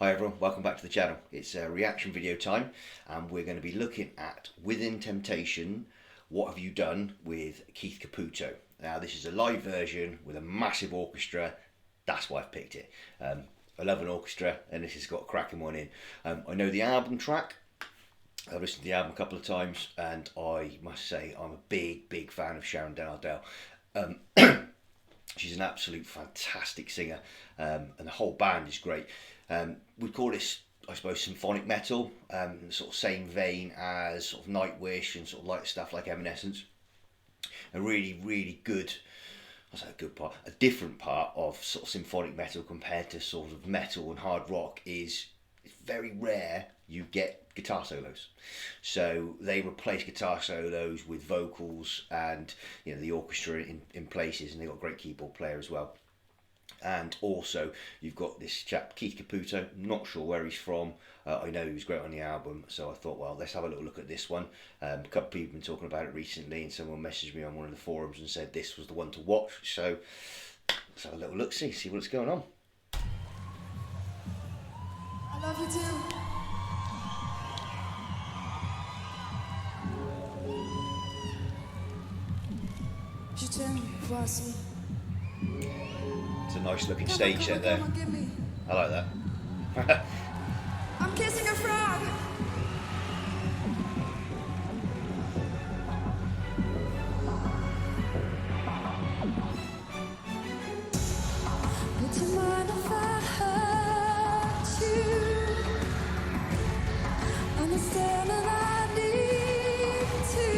Hi everyone, welcome back to the channel. It's a reaction video time and we're going to be looking at Within Temptation, What Have You Done with Keith Caputo. Now this is a live version with a massive orchestra, that's why I've picked it. I love an orchestra and this has got a cracking one in. I know the album track, I've listened to the album a couple of times and I must say I'm a big fan of Sharon Dardell. She's an absolute fantastic singer and the whole band is great. We call this, I suppose, symphonic metal, sort of same vein as sort of Nightwish and sort of like stuff like Evanescence. A really good, I say a good part, a different part of sort of symphonic metal compared to sort of metal and hard rock is it's very rare you get guitar solos. So they replace guitar solos with vocals and the orchestra in places, and they've got a great keyboard player as well. And also you've got this chap Keith Caputo, not sure where he's from. I know he was great on the album, so I thought, well, let's have a little look at this one. A couple of people have been talking about it recently and someone messaged me on one of the forums and said this was the one to watch, so let's have a little look, see what's going on. I love you too. Je t'aime, voici. It's a nice looking stage set there. I like that. I'm kissing a frog. Would you mind if I hurt you? Understand that I need to.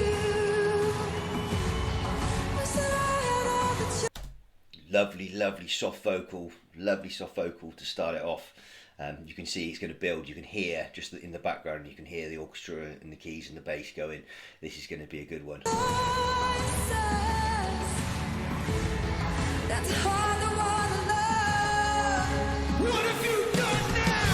Listen, I had all the Lovely soft vocal to start it off. You can see it's going to build. You can hear just in the background, you can hear the orchestra and the keys and the bass going. This is going to be a good one. That's hard to wanna love. What have you done now?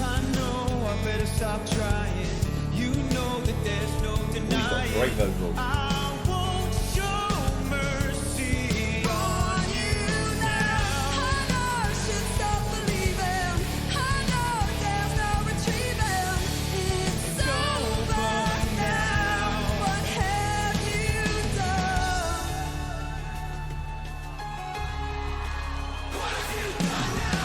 I know I better stop trying. You know that there's no denying. Great vocal. I won't show mercy on you now. I know I should stop believing. I know there's no retrieving. It's over now. What have you done? What have you done now?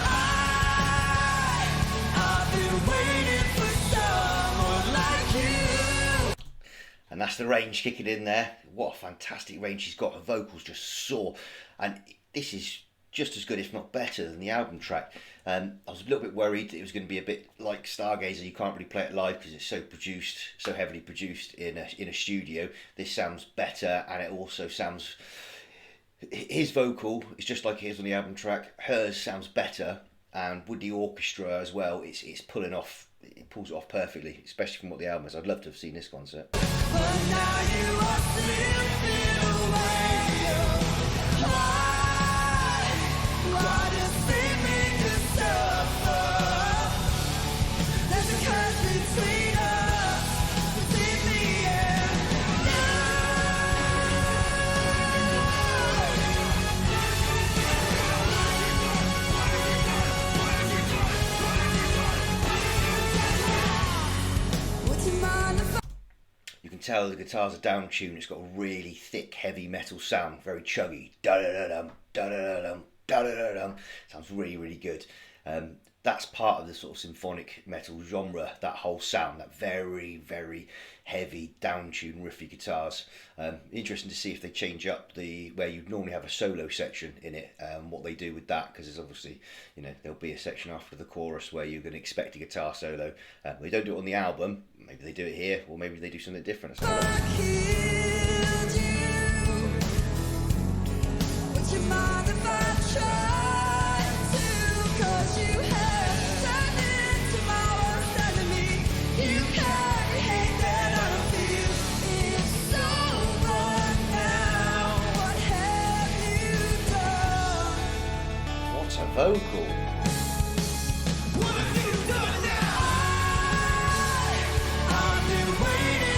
I've been waiting for someone like you. And that's the range kicking in there. What a fantastic range she's got. Her vocals just soar. And this is just as good, if not better, than the album track. I was a little bit worried that it was going to be a bit like Stargazer. You can't really play it live because it's so heavily produced in a studio. This sounds better, and it also sounds... His vocal is just like it is on the album track. Hers sounds better, and with the orchestra as well, it's pulling off. It pulls it off perfectly, especially from what the album is. I'd love to have seen this concert. But now you are slipping away. Why does it make us suffer? There's a curse between us. It's in the air now. Would you mind if I... You can tell the guitar's a down tune. It's got a really thick, heavy metal sound, very chuggy. Da da da dum, da da da dum, da da da dum. Sounds really good. That's part of the sort of symphonic metal genre. That whole sound, that very heavy down tune, riffy guitars. Interesting to see if they change up the where you'd normally have a solo section in it. What they do with that, because there's obviously there'll be a section after the chorus where you're going to expect a guitar solo. They don't do it on the album. Maybe they do it here, or maybe they do something different. Killed you. Would you mind if I tried to? 'Cause you have turned into my worst enemy. You carry hate that I don't feel. It's over now. What have you done? What a vocal! What have you done now? I've been waiting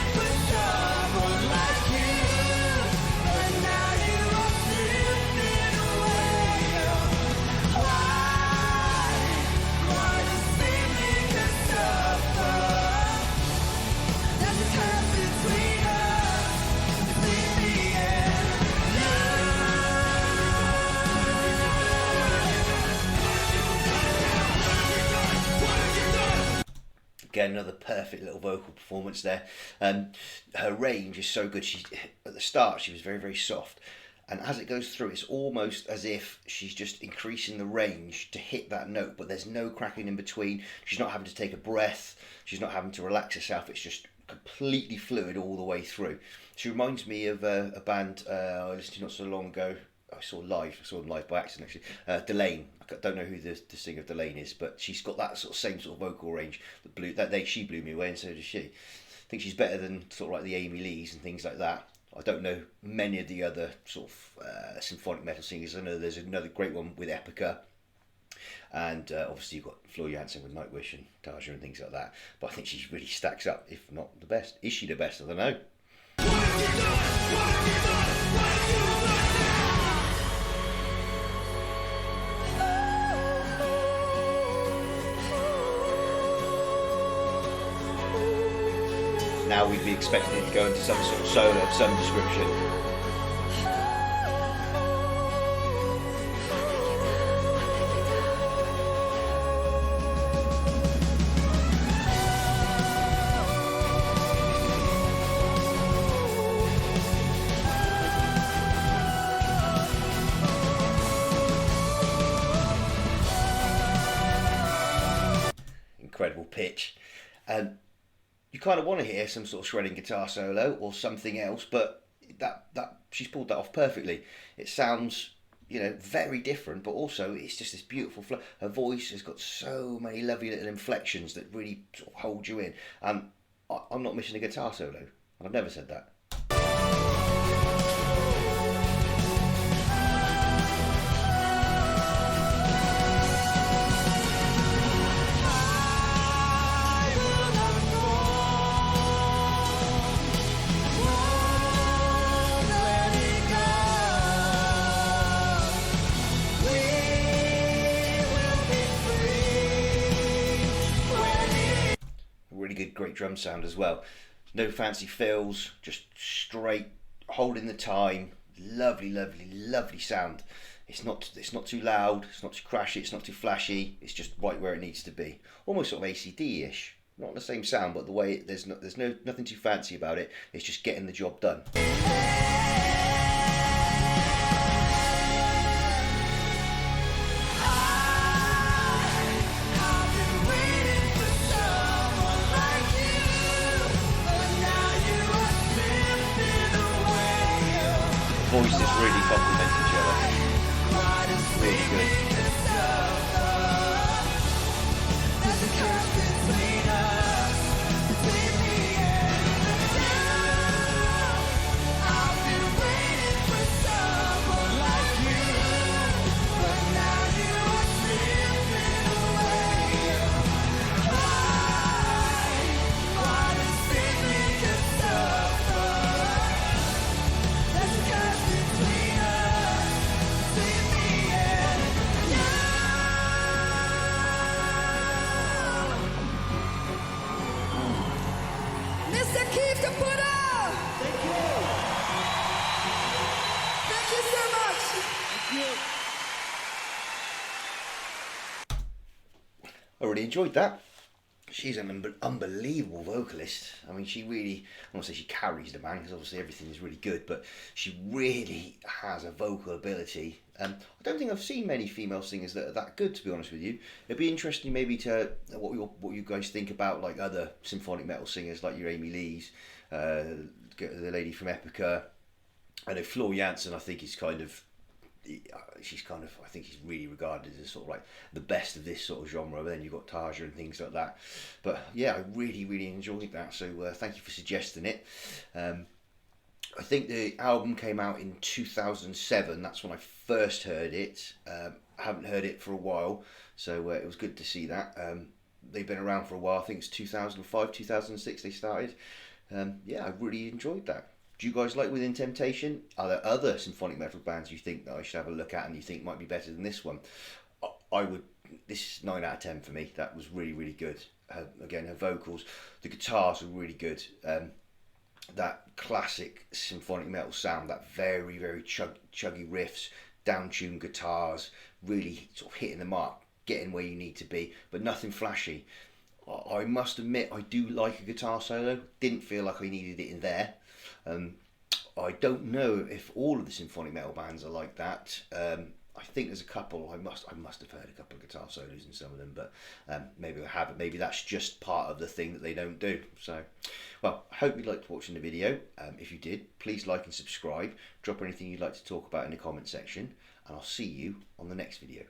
Again, another perfect little vocal performance there. Her range is so good. She at the start she was very, very soft, and as it goes through, it's almost as if she's just increasing the range to hit that note. But there's no cracking in between. She's not having to take a breath. She's not having to relax herself. It's just completely fluid all the way through. She reminds me of a band I listened to not so long ago. I saw them live by accident actually. Delane. I don't know who the singer of Delane is, but she's got that same sort of vocal range. She blew me away, and so does she. I think she's better than sort of like the Amy Lees and things like that. I don't know many of the other sort of symphonic metal singers. I know there's another great one with Epica, and obviously you've got Floor Jansen with Nightwish and Tarja and things like that. But I think she really stacks up, if not the best. Is she the best? I don't know. Now we'd be expecting it to go into some sort of solo of some description. Incredible pitch. You kind of want to hear some sort of shredding guitar solo or something else, but that she's pulled that off perfectly. It sounds, very different, but also it's just this beautiful flow. Her voice has got so many lovely little inflections that really sort of hold you in. I'm not missing a guitar solo. I've never said that. Great drum sound as well. No fancy fills, just straight, holding the time. Lovely, lovely, lovely sound. It's not too loud, it's not too crashy, it's not too flashy. It's just right where it needs to be. Almost sort of ACD-ish. Not the same sound, but the way there's nothing too fancy about it. It's just getting the job done. Voices really complement each other. Really good. I really enjoyed that. She's an unbelievable vocalist. I mean, she really, I don't want to say she carries the band because obviously everything is really good, but she really has a vocal ability. I don't think I've seen many female singers that are that good, to be honest with you. It'd be interesting maybe to what you guys think about like other symphonic metal singers like your Amy Lees, the lady from Epica. I know Floor Jansen, I think is kind of, I think she's really regarded as sort of like the best of this sort of genre. But then you've got Tarja and things like that. But yeah, I really, really enjoyed that. So thank you for suggesting it. I think the album came out in 2007. That's when I first heard it. I haven't heard it for a while. So it was good to see that. They've been around for a while. I think it's 2005, 2006 they started. Yeah, I really enjoyed that. Do you guys like Within Temptation? Are there other symphonic metal bands you think that I should have a look at and you think might be better than this one? I would. This is 9 out of 10 for me. That was really, really good. Again, her vocals, the guitars were really good. That classic symphonic metal sound, that very, very chuggy riffs, down-tuned guitars, really sort of hitting the mark, getting where you need to be, but nothing flashy. I must admit, I do like a guitar solo. Didn't feel like I needed it in there. I don't know if all of the symphonic metal bands are like that. I think there's a couple. I must have heard a couple of guitar solos in some of them, but maybe I haven't. Maybe that's just part of the thing that they don't do. So, well, I hope you liked watching the video. If you did, please like and subscribe. Drop anything you'd like to talk about in the comment section, and I'll see you on the next video.